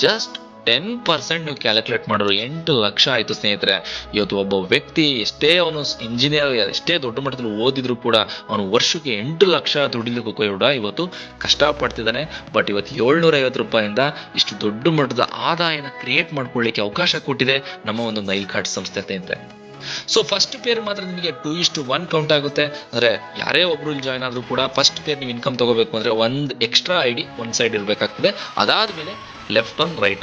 Speaker 1: ಜಸ್ಟ್ 10% ನೀವು ಕ್ಯಾಲ್ಕುಲೇಟ್ ಮಾಡಿದ್ರು 8 ಲಕ್ಷ ಆಯ್ತು ಸ್ನೇಹಿತರೆ. ಇವತ್ತು ಒಬ್ಬ ವ್ಯಕ್ತಿ ಎಷ್ಟೇ ಅವನು ಇಂಜಿನಿಯರ್, ಎಷ್ಟೇ ದೊಡ್ಡ ಮಟ್ಟದಲ್ಲಿ ಓದಿದ್ರು ಕೂಡ ಅವನು ವರ್ಷಕ್ಕೆ 8 ಲಕ್ಷ ದುಡಿಲಿಕ್ಕೂ ಕೂಡ ಇವತ್ತು ಕಷ್ಟಪಡ್ತಿದ್ದಾನೆ. ಬಟ್ ಇವತ್ತು 750 ರೂಪಾಯಿಂದ ಇಷ್ಟು ದೊಡ್ಡ ಮಟ್ಟದ ಆದಾಯನ ಕ್ರಿಯೇಟ್ ಮಾಡ್ಕೊಳ್ಳಿಕ್ಕೆ ಅವಕಾಶ ಕೊಟ್ಟಿದೆ ನಮ್ಮ ಒಂದು ನೈಲ್ ಕಾರ್ಡ್ ಸಂಸ್ಥೆ ಸ್ನೇಹಿತರೆ. ಸೊ ಫಸ್ಟ್ ಪೇರ್ ಮಾತ್ರ ನಿಮಗೆ 2:1 ಕೌಂಟ್ ಆಗುತ್ತೆ. ಅಂದ್ರೆ ಯಾರೇ ಒಬ್ರು ಇಲ್ಲಿ ಜಾಯ್ನ್ ಆದ್ರೂ ಕೂಡ ಫಸ್ಟ್ ಪೇರ್ ನೀವು ಇನ್ಕಮ್ ತಗೋಬೇಕು ಅಂದ್ರೆ ಒಂದು ಎಕ್ಸ್ಟ್ರಾ ಐಡಿ ಒಂದ್ ಸೈಡ್ ಇರ್ಬೇಕಾಗ್ತದೆ. ಅದಾದ್ಮೇಲೆ ಲೆಫ್ಟ್ ಆನ್ ರೈಟ್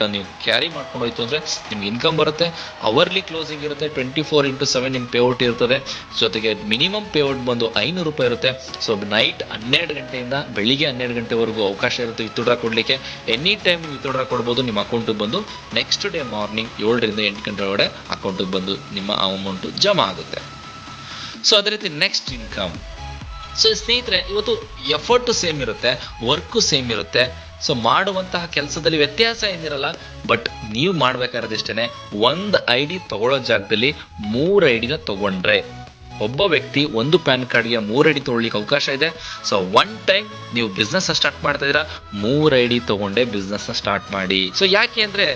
Speaker 1: ಆನ್ ನೀವು ಕ್ಯಾರಿ ಮಾಡ್ಕೊಂಡು ಹೋಯ್ತು ಅಂದ್ರೆ ನಿಮ್ಗೆ ಇನ್ಕಮ್ ಬರುತ್ತೆ. ಅವರ್ಲಿ ಕ್ಲೋಸಿಂಗ್ ಇರುತ್ತೆ, 24x7 ನಿಮ್ ಪೇಔಟ್ ಇರ್ತದೆ. ಜೊತೆಗೆ ಮಿನಿಮಮ್ ಪೇಔಟ್ ಬಂದು 500 ರೂಪಾಯಿ ಇರುತ್ತೆ. ಸೊ ನೈಟ್ 12 ಗಂಟೆಯಿಂದ ಬೆಳಿಗ್ಗೆ 12 ಗಂಟೆವರೆಗೂ ಅವಕಾಶ ಇರುತ್ತೆ ವಿತ್ಡ್ರಾ ಕೊಡ್ಲಿಕ್ಕೆ. ಎನಿ ಟೈಮ್ ನೀವು ವಿತ್ಡ್ರಾ ಕೊಡ್ಬೋದು. ನಿಮ್ಮ ಅಕೌಂಟಿಗೆ ಬಂದು ನೆಕ್ಸ್ಟ್ ಡೇ ಮಾರ್ನಿಂಗ್ 7ರಿಂದ 8 ಗಂಟೆ ಒಳಗಡೆ ಅಕೌಂಟಿಗೆ ಬಂದು ನಿಮ್ಮ ಅಮೌಂಟ್ ಜಮಾ ಆಗುತ್ತೆ. ಸೊ ಅದೇ ರೀತಿ ನೆಕ್ಸ್ಟ್ ಇನ್ಕಮ್. ಸೊ ಸ್ನೇಹಿತರೆ, ಇವತ್ತು ಎಫರ್ಟ್ ಸೇಮ್ ಇರುತ್ತೆ, ವರ್ಕ್ ಸೇಮ್ ಇರುತ್ತೆ. ಸೊ ಮಾಡುವಂತಹ ಕೆಲಸದಲ್ಲಿ ವ್ಯತ್ಯಾಸ ಏನಿರಲ್ಲ. ಬಟ್ ನೀವು ಮಾಡ್ಬೇಕಾಗಿರೋದಿಷ್ಟೇನೆ, ಒಂದು ಐಡಿ ತಗೊಳ್ಳೋ ಜಾಗದಲ್ಲಿ 3 ಐಡಿನ ತಗೊಂಡ್ರೆ ಒಬ್ಬ ವ್ಯಕ್ತಿ ಒಂದು ಪ್ಯಾನ್ ಕಾರ್ಡ್ಗೆ 3 ಐಡಿ ತಗೊಳ್ಳಿಕ್ಕೆ ಅವಕಾಶ ಇದೆ. ಸೊ ಒನ್ ಟೈಮ್ ನೀವು ಬಿಸ್ನೆಸ್ ಸ್ಟಾರ್ಟ್ ಮಾಡ್ತಾ ಇದ್ದೀರಾ, 3 ಐಡಿ ತಗೊಂಡೆ ಬಿಸ್ನೆಸ್ ಸ್ಟಾರ್ಟ್ ಮಾಡಿ. ಸೊ ಯಾಕೆ ಅಂದ್ರೆ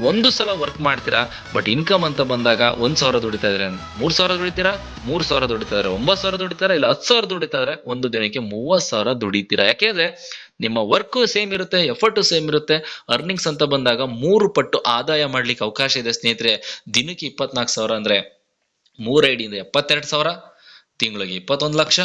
Speaker 1: ಒಂದು ಸಲ ವರ್ಕ್ ಮಾಡ್ತೀರಾ, ಬಟ್ ಇನ್ಕಮ್ ಅಂತ ಬಂದಾಗ 1,000 ದುಡಿತಾ ಇದ್ರೆ 3,000 ದುಡಿತೀರಾ, 3,000 ದುಡಿತಾ ಇದ್ರೆ 9,000 ದುಡಿತಾರ, ಇಲ್ಲ 10,000 ದುಡಿತಾ ಇದ್ರೆ ಒಂದು ದಿನಕ್ಕೆ 30,000 ದುಡಿತೀರಾ. ಯಾಕೆಂದ್ರೆ ನಿಮ್ಮ ವರ್ಕ್ ಸೇಮ್ ಇರುತ್ತೆ, ಎಫರ್ಟ್ ಸೇಮ್ ಇರುತ್ತೆ. ಅರ್ನಿಂಗ್ಸ್ ಅಂತ ಬಂದಾಗ 3 ಪಟ್ಟು ಆದಾಯ ಮಾಡ್ಲಿಕ್ಕೆ ಅವಕಾಶ ಇದೆ ಸ್ನೇಹಿತರೆ. ದಿನಕ್ಕೆ 24,000 ಅಂದ್ರೆ 3 ಐಡಿಯಿಂದ 72,000, ತಿಂಗಳಿಗೆ 21 ಲಕ್ಷ,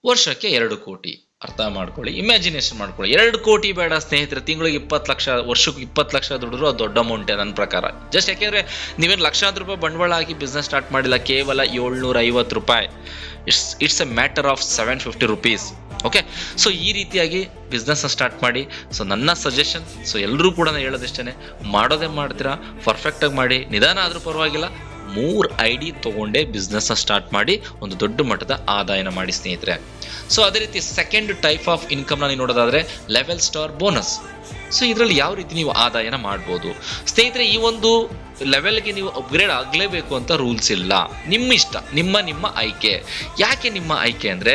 Speaker 1: ವರ್ಷಕ್ಕೆ 2 ಕೋಟಿ. ಅರ್ಥ ಮಾಡ್ಕೊಳ್ಳಿ, ಇಮ್ಯಾಜಿನೇಷನ್ ಮಾಡ್ಕೊಳ್ಳಿ. 2 ಕೋಟಿ ಬೇಡ ಸ್ನೇಹಿತರೆ, ತಿಂಗಳಿಗೆ 20 ಲಕ್ಷ, ವರ್ಷಕ್ಕೆ 20 ಲಕ್ಷ ದುಡಿದ್ರು ಅದು ದೊಡ್ಡ ಅಮೌಂಟೇ ನನ್ನ ಪ್ರಕಾರ. ಜಸ್ಟ್ ಯಾಕೆಂದ್ರೆ ನೀವೇನು ಲಕ್ಷಾಂತರ ರೂಪಾಯಿ ಬಂಡವಾಳ ಹಾಕಿ ಬಿಸ್ನೆಸ್ ಸ್ಟಾರ್ಟ್ ಮಾಡಿಲ್ಲ, ಕೇವಲ 750 ರೂಪಾಯಿ. It's A matter of 750 rupees. Okay, so ಈ ರೀತಿಯಾಗಿ ಬಿಸ್ನೆಸ್ ಸ್ಟಾರ್ಟ್ ಮಾಡಿ. ಸೊ ನನ್ನ ಸಜೆಷನ್, ಸೊ ಎಲ್ಲರೂ ಕೂಡ ನಾನು ಹೇಳೋದಿಷ್ಟೇ, ಮಾಡೋದೇ ಮಾಡ್ತೀರಾ ಪರ್ಫೆಕ್ಟ್ ಆಗಿ ಮಾಡಿ, ನಿಧಾನ ಆದ್ರೂ ಪರವಾಗಿಲ್ಲ, 3 ಐಡಿ ತಗೊಂಡೇ ಬಿಸ್ನೆಸ್ ಸ್ಟಾರ್ಟ್ ಮಾಡಿ ಒಂದು ದೊಡ್ಡ ಮಟ್ಟದ ಆದಾಯನ ಮಾಡಿ ಸ್ನೇಹಿತರೆ. ಸೊ ಅದೇ ರೀತಿ ಸೆಕೆಂಡ್ ಟೈಪ್ ಆಫ್ ಇನ್ಕಮ್ ನೀವು ನೋಡೋದಾದ್ರೆ ಲೆವೆಲ್ ಸ್ಟಾರ್ ಬೋನಸ್. ಸೊ ಇದರಲ್ಲಿ ಯಾವ ರೀತಿ ನೀವು ಆದಾಯನ ಮಾಡ್ಬೋದು ಸ್ನೇಹಿತರೆ. ಈ ಒಂದು ಲೆವೆಲ್ಗೆ ನೀವು ಅಪ್ಗ್ರೇಡ್ ಆಗಲೇಬೇಕು ಅಂತ ರೂಲ್ಸ್ ಇಲ್ಲ, ನಿಮ್ಮ ಇಷ್ಟ, ನಿಮ್ಮ ಆಯ್ಕೆ. ಯಾಕೆ ನಿಮ್ಮ ಆಯ್ಕೆ ಅಂದರೆ,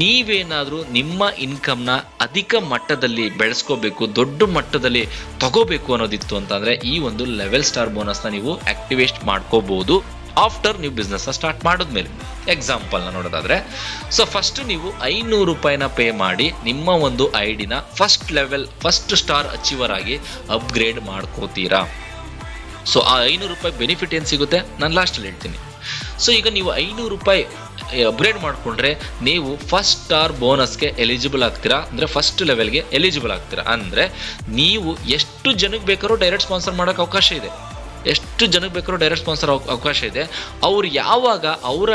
Speaker 1: ನೀವೇನಾದರೂ ನಿಮ್ಮ ಇನ್ಕಮ್ನ ಅಧಿಕ ಮಟ್ಟದಲ್ಲಿ ಬೆಳೆಸ್ಕೋಬೇಕು, ದೊಡ್ಡ ಮಟ್ಟದಲ್ಲಿ ತಗೋಬೇಕು ಅನ್ನೋದಿತ್ತು ಅಂತಂದರೆ ಈ ಒಂದು ಲೆವೆಲ್ ಸ್ಟಾರ್ ಬೋನಸ್ನ ನೀವು ಆಕ್ಟಿವೇಟ್ ಮಾಡ್ಕೋಬಹುದು. ಆಫ್ಟರ್ ನೀವು ಬಿಸ್ನೆಸ್ನ ಸ್ಟಾರ್ಟ್ ಮಾಡಿದ್ಮೇಲೆ. ಎಕ್ಸಾಂಪಲ್ನ ನೋಡೋದಾದ್ರೆ, ಸೊ ಫಸ್ಟ್ ನೀವು 500 ರೂಪಾಯಿನ ಪೇ ಮಾಡಿ ನಿಮ್ಮ ಒಂದು ಐಡಿನ ಫಸ್ಟ್ ಸ್ಟಾರ್ ಅಚೀವರ್ ಆಗಿ ಅಪ್ಗ್ರೇಡ್ ಮಾಡ್ಕೋತೀರಾ. ಸೊ ಆ 500 ರೂಪಾಯಿ ಬೆನಿಫಿಟ್ ಏನು ಸಿಗುತ್ತೆ ನಾನು ಲಾಸ್ಟಲ್ಲಿ ಹೇಳ್ತೀನಿ. ಸೊ ಈಗ ನೀವು 500 ರೂಪಾಯಿ ಅಪ್ಗ್ರೇಡ್ ಮಾಡಿಕೊಂಡ್ರೆ ನೀವು ಫಸ್ಟ್ ಸ್ಟಾರ್ ಬೋನಸ್ಗೆ ಎಲಿಜಿಬಲ್ ಆಗ್ತೀರಾ, ಅಂದರೆ ಫಸ್ಟ್ ಲೆವೆಲ್ಗೆ ಎಲಿಜಿಬಲ್ ಆಗ್ತೀರಾ. ಅಂದರೆ ನೀವು ಎಷ್ಟು ಜನಕ್ಕೆ ಬೇಕಾದ್ರೂ ಡೈರೆಕ್ಟ್ ಸ್ಪಾನ್ಸರ್ ಮಾಡೋಕ್ಕೆ ಅವಕಾಶ ಇದೆ, ಅವಕಾಶ ಇದೆ. ಅವ್ರು ಯಾವಾಗ ಅವರ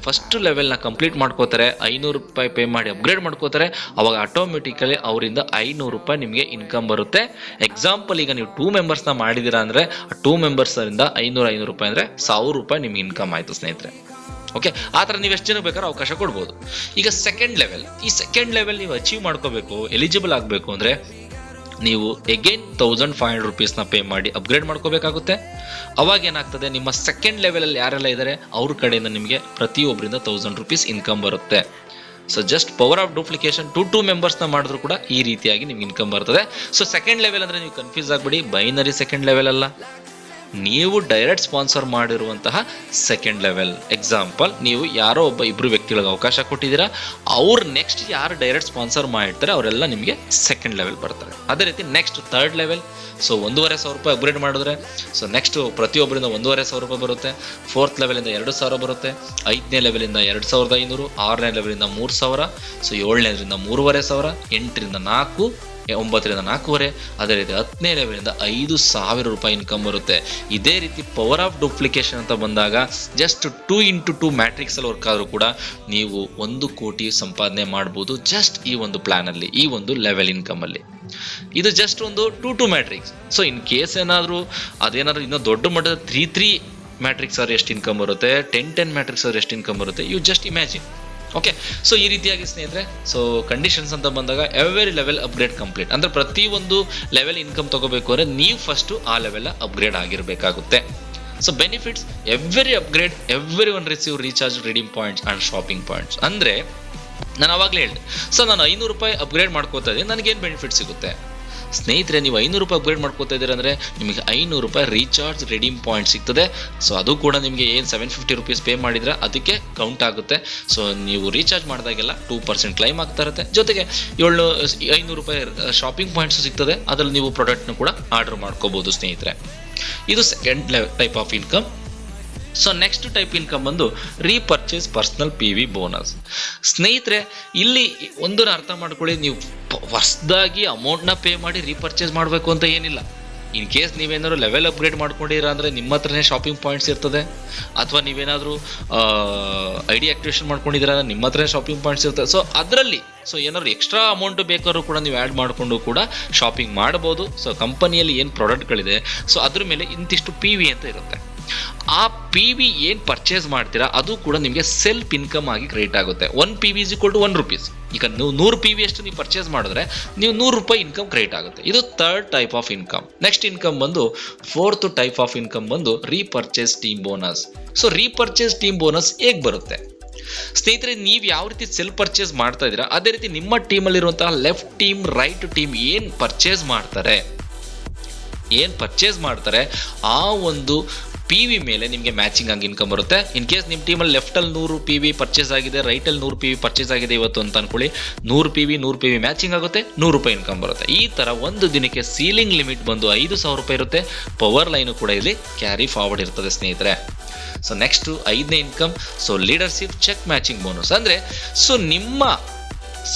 Speaker 1: ಫಸ್ಟ್ ಲೆವೆಲ್ನ ಕಂಪ್ಲೀಟ್ ಮಾಡ್ಕೋತಾರೆ, 500 ರೂಪಾಯಿ ಪೇ ಮಾಡಿ ಅಪ್ಗ್ರೇಡ್ ಮಾಡ್ಕೋತಾರೆ, ಅವಾಗ ಆಟೋಮೆಟಿಕಲಿ ಅವರಿಂದ 500 ರೂಪಾಯಿ ನಿಮಗೆ ಇನ್ಕಮ್ ಬರುತ್ತೆ. ಎಕ್ಸಾಂಪಲ್, ಈಗ ನೀವು 2 ಮೆಂಬರ್ಸ್ನ ಮಾಡಿದ್ದೀರಾ ಅಂದರೆ 2 ಮೆಂಬರ್ಸರಿಂದ 500 ರೂಪಾಯಿ ಅಂದರೆ 1000 ರೂಪಾಯಿ ನಿಮ್ಗೆ ಇನ್ಕಮ್ ಆಯಿತು ಸ್ನೇಹಿತರೆ. ಓಕೆ, ಆ ಥರ ನೀವು ಎಷ್ಟು ಜನಕ್ಕೆ ಬೇಕಾದ್ರೂ ಅವಕಾಶ ಕೊಡ್ಬೋದು. ಈಗ ಸೆಕೆಂಡ್ ಲೆವೆಲ್ ನೀವು ಅಚೀವ್ ಮಾಡ್ಕೋಬೇಕು, ಎಲಿಜಿಬಲ್ ಆಗಬೇಕು ಅಂದರೆ ನೀವು ಅಗೇನ್ 1500 ರೂಪೀಸ್ನ ಪೇ ಮಾಡಿ ಅಪ್ಗ್ರೇಡ್ ಮಾಡ್ಕೋಬೇಕಾಗುತ್ತೆ. ಅವಾಗ ಏನಾಗ್ತದೆ, ನಿಮ್ಮ ಸೆಕೆಂಡ್ ಲೆವೆಲಲ್ಲಿ ಯಾರೆಲ್ಲ ಇದ್ದಾರೆ ಅವ್ರ ಕಡೆಯಿಂದ ನಿಮಗೆ ಪ್ರತಿಯೊಬ್ಬರಿಂದ 1000 ರೂಪೀಸ್ ಇನ್ಕಮ್ ಬರುತ್ತೆ. So just power of duplication 2 ಮೆಂಬರ್ಸ್ನ ಮಾಡಿದ್ರು ಕೂಡ ಈ ರೀತಿಯಾಗಿ ನಿಮ್ಗೆ ಇನ್ಕಮ್ ಬರ್ತದೆ. ಸೊ ಸೆಕೆಂಡ್ ಲೆವೆಲ್ ಅಂದರೆ ನೀವು ಕನ್ಫ್ಯೂಸ್ ಆಗಬೇಡಿ, ಬೈನರಿ ಸೆಕೆಂಡ್ ಲೆವೆಲ್ ಅಲ್ಲ, ನೀವು ಡೈರೆಕ್ಟ್ ಸ್ಪಾನ್ಸರ್ ಮಾಡಿರುವಂತಹ ಸೆಕೆಂಡ್ ಲೆವೆಲ್. ಎಕ್ಸಾಂಪಲ್, ನೀವು ಯಾರೋ ಇಬ್ಬರು ವ್ಯಕ್ತಿಗಳಿಗೆ ಅವಕಾಶ ಕೊಟ್ಟಿದ್ದೀರಾ, ಅವ್ರು ನೆಕ್ಸ್ಟ್ ಯಾರು ಡೈರೆಕ್ಟ್ ಸ್ಪಾನ್ಸರ್ ಮಾಡಿರ್ತಾರೆ ಅವರೆಲ್ಲ ನಿಮಗೆ ಸೆಕೆಂಡ್ ಲೆವೆಲ್ ಬರ್ತಾರೆ. ಅದೇ ರೀತಿ ನೆಕ್ಸ್ಟ್ ಥರ್ಡ್ ಲೆವೆಲ್. ಸೊ 1500 ರೂಪಾಯಿ ಅಪ್ಗ್ರೇಡ್ ಮಾಡಿದ್ರೆ ಸೊ ನೆಕ್ಸ್ಟ್ ಪ್ರತಿಯೊಬ್ಬರಿಂದ 1500 ರೂಪಾಯಿ ಬರುತ್ತೆ. 4th ಲೆವೆಲಿಂದ 2000 ಬರುತ್ತೆ. 5ನೇ ಲೆವೆಲಿಂದ 2500, 6ನೇ ಲೆವೆಲಿಂದ 3000, ಸೊ 7ನೇದರಿಂದ 3500, 8ರಿಂದ 4, 9ರಿಂದ 4.5, ಅದೇ ರೀತಿ 10ನೇ ಲೆವೆಲಿಂದ 5000 ರೂಪಾಯಿ ಇನ್ಕಮ್ ಬರುತ್ತೆ. ಇದೇ ರೀತಿ ಪವರ್ ಆಫ್ ಡೂಪ್ಲಿಕೇಶನ್ ಅಂತ ಬಂದಾಗ ಜಸ್ಟ್ 2x2 ಮ್ಯಾಟ್ರಿಕ್ಸ್ ಅಲ್ಲಿ ವರ್ಕ್ ಆದರೂ ಕೂಡ ನೀವು 1 ಕೋಟಿ ಸಂಪಾದನೆ ಮಾಡ್ಬೋದು ಜಸ್ಟ್ ಈ ಒಂದು ಪ್ಲಾನಲ್ಲಿ, ಈ ಒಂದು ಲೆವೆಲ್ ಇನ್ಕಮ್ ಅಲ್ಲಿ. ಇದು ಜಸ್ಟ್ ಒಂದು 2x2 matrix. So in case ಏನಾದರೂ ಇನ್ನೂ ದೊಡ್ಡ ಮಟ್ಟದ 3x3 ಮ್ಯಾಟ್ರಿಕ್ಸ್ ಅವ್ರು ಎಷ್ಟು ಇನ್ಕಮ್ ಬರುತ್ತೆ, 10x10 ಮ್ಯಾಟ್ರಿಕ್ಸ್ ಅವ್ರು ಎಷ್ಟು ಇನ್ಕಮ್ ಬರುತ್ತೆ, you just imagine. Okay, so ಈ ರೀತಿಯಾಗಿ ಸ್ನೇಹಿತರೆ, ಸೊ ಕಂಡೀಷನ್ಸ್ ಅಂತ ಬಂದಾಗ ಎವ್ರಿ ಲೆವೆಲ್ ಅಪ್ಗ್ರೇಡ್ ಕಂಪ್ಲೀಟ್, ಅಂದರೆ ಪ್ರತಿಯೊಂದು ಲೆವೆಲ್ ಇನ್ಕಮ್ ತಗೋಬೇಕು ಅಂದರೆ ನೀವು ಫಸ್ಟು ಆ ಲೆವೆಲ್ ಅಪ್ಗ್ರೇಡ್ ಆಗಿರಬೇಕಾಗುತ್ತೆ. So benefits, every upgrade every one receive recharge, redeem points and shopping points. ಅಂದರೆ ನಾನು ಆವಾಗಲೇ ಹೇಳಿದೆ, ಸೊ ನಾನು 500 ರೂಪಾಯಿ ಅಪ್ಗ್ರೇಡ್ ಮಾಡ್ಕೋತಾ ಇದ್ದೀನಿ, ನನಗೇನು ಬೆನಿಫಿಟ್ ಸಿಗುತ್ತೆ ಸ್ನೇಹಿತರೆ? ನೀವು 500 ರೂಪಾಯಿ ಅಪ್ಗ್ರೇಡ್ ಮಾಡ್ಕೋತಾ ಇದ್ದೀರ ಅಂದರೆ ನಿಮಗೆ 500 ರೂಪಾಯಿ ರೀಚಾರ್ಜ್ ರಿಡೀಮ್ ಪಾಯಿಂಟ್ ಸಿಗ್ತದೆ. ಸೊ ಅದು ಕೂಡ ನಿಮಗೆ ಏನು 750 ರೂಪೀಸ್ ಪೇ ಮಾಡಿದ್ರೆ ಅದಕ್ಕೆ ಕೌಂಟ್ ಆಗುತ್ತೆ. ಸೊ ನೀವು ರೀಚಾರ್ಜ್ ಮಾಡಿದಾಗೆಲ್ಲ 2% ಕ್ಲೈಮ್ ಆಗ್ತಾ ಇರುತ್ತೆ. ಜೊತೆಗೆ 500 ರೂಪಾಯಿ ಶಾಪಿಂಗ್ ಪಾಯಿಂಟ್ಸ್ ಸಿಗ್ತದೆ, ಅದರಲ್ಲಿ ನೀವು ಪ್ರಾಡಕ್ಟ್ನ ಕೂಡ ಆರ್ಡರ್ ಮಾಡ್ಕೋಬೋದು ಸ್ನೇಹಿತರೆ. ಇದು second type of income. So next type income ಬಂದು ರೀಪರ್ಚೇಸ್ ಪರ್ಸನಲ್ PV ಬೋನಸ್. ಸ್ನೇಹಿತರೆ, ಇಲ್ಲಿ ಒಂದನ್ನು ಅರ್ಥ ಮಾಡ್ಕೊಳ್ಳಿ, ನೀವು ಹೊಸದಾಗಿ ಅಮೌಂಟ್ನ ಪೇ ಮಾಡಿ ರೀಪರ್ಚೇಸ್ ಮಾಡಬೇಕು ಅಂತ ಏನಿಲ್ಲ. ಇನ್ ಕೇಸ್ ನೀವೇನಾದ್ರು ಲೆವೆಲ್ ಅಪ್ಗ್ರೇಡ್ ಮಾಡ್ಕೊಂಡಿರ ಅಂದರೆ ನಿಮ್ಮ ಹತ್ರನೇ ಶಾಪಿಂಗ್ ಪಾಯಿಂಟ್ಸ್ ಇರ್ತದೆ, ಅಥವಾ ನೀವೇನಾದರೂ ID ಆಕ್ಟಿವೇಶನ್ ಮಾಡ್ಕೊಂಡಿದ್ದೀರ ನಿಮ್ಮ ಹತ್ರನೇ ಶಾಪಿಂಗ್ ಪಾಯಿಂಟ್ಸ್ ಇರ್ತದೆ. ಸೊ ಅದರಲ್ಲಿ ಏನಾದ್ರು ಎಕ್ಸ್ಟ್ರಾ ಅಮೌಂಟ್ ಬೇಕಾದ್ರೂ ಕೂಡ ನೀವು ಆ್ಯಡ್ ಮಾಡಿಕೊಂಡು ಕೂಡ ಶಾಪಿಂಗ್ ಮಾಡ್ಬೋದು. ಸೊ ಕಂಪನಿಯಲ್ಲಿ ಏನು ಪ್ರಾಡಕ್ಟ್ಗಳಿದೆ ಸೊ ಅದ್ರ ಮೇಲೆ ಇಂತಿಷ್ಟು PV ಅಂತ ಇರುತ್ತೆ. ಆ PV ಏನು ಪರ್ಚೇಸ್ ಮಾಡ್ತೀರಾ ಅದು ಕೂಡ ನಿಮಗೆ ಸೆಲ್ಫ್ ಇನ್ಕಮ್ ಆಗಿ ಕ್ರಿಯೇಟ್ ಆಗುತ್ತೆ. 1 PV = 1 ರೂಪೀಸ್. ಈಗ ನೀವು 100 PV ಅಷ್ಟು ನೀವು ಪರ್ಚೇಸ್ ಮಾಡಿದ್ರೆ ನೀವು 100 ರೂಪಾಯಿ ಇನ್ಕಮ್ ಕ್ರಿಯೇಟ್ ಆಗುತ್ತೆ. ಇದು third type of income. Next income ಬಂದು ಫೋರ್ತ್ ಟೈಪ್ ಆಫ್ ಇನ್ಕಮ್ ಬಂದು repurchase team bonus. So repurchase team bonus ಹೇಗೆ ಬರುತ್ತೆ ಸ್ನೇಹಿತರೆ? ನೀವು ಯಾವ ರೀತಿ ಸೆಲ್ಫ್ ಪರ್ಚೇಸ್ ಮಾಡ್ತಾ ಇದ್ದೀರಾ ಅದೇ ರೀತಿ ನಿಮ್ಮ ಟೀಮಲ್ಲಿರುವಂತಹ ಲೆಫ್ಟ್ ಟೀಮ್, ರೈಟ್ ಟೀಮ್ ಏನು ಪರ್ಚೇಸ್ ಮಾಡ್ತಾರೆ ಆ ಒಂದು PV ಮೇಲೆ ನಿಮಗೆ ಮ್ಯಾಚಿಂಗ್ ಆಗಿ ಇನ್ಕಮ್ ಬರುತ್ತೆ. ಇನ್ ಕೇಸ್ ನಿಮ್ಮ ಟೀಮಲ್ಲಿ ಲೆಫ್ಟಲ್ಲಿ 100 PV ಪರ್ಚೇಸ್ ಆಗಿದೆ, ರೈಟಲ್ಲಿ 100 PV ಪರ್ಚೇಸ್ ಆಗಿದೆ ಇವತ್ತು ಅಂತ ಅನ್ಕೊಳ್ಳಿ, 100 PV ಮ್ಯಾಚಿಂಗ್ ಆಗುತ್ತೆ, 100 ರೂಪಾಯಿ ಇನ್ಕಮ್ ಬರುತ್ತೆ. ಈ ಥರ ಒಂದು ದಿನಕ್ಕೆ ಸೀಲಿಂಗ್ ಲಿಮಿಟ್ ಬಂದು 5000 ರೂಪಾಯಿ ಇರುತ್ತೆ. ಪವರ್ ಲೈನು ಕೂಡ ಇಲ್ಲಿ ಕ್ಯಾರಿ ಫಾರ್ವರ್ಡ್ ಇರ್ತದೆ ಸ್ನೇಹಿತರೆ. ಸೊ ನೆಕ್ಸ್ಟ್ 5ನೇ income, so leadership check matching bonus. ಅಂದರೆ ಸೊ ನಿಮ್ಮ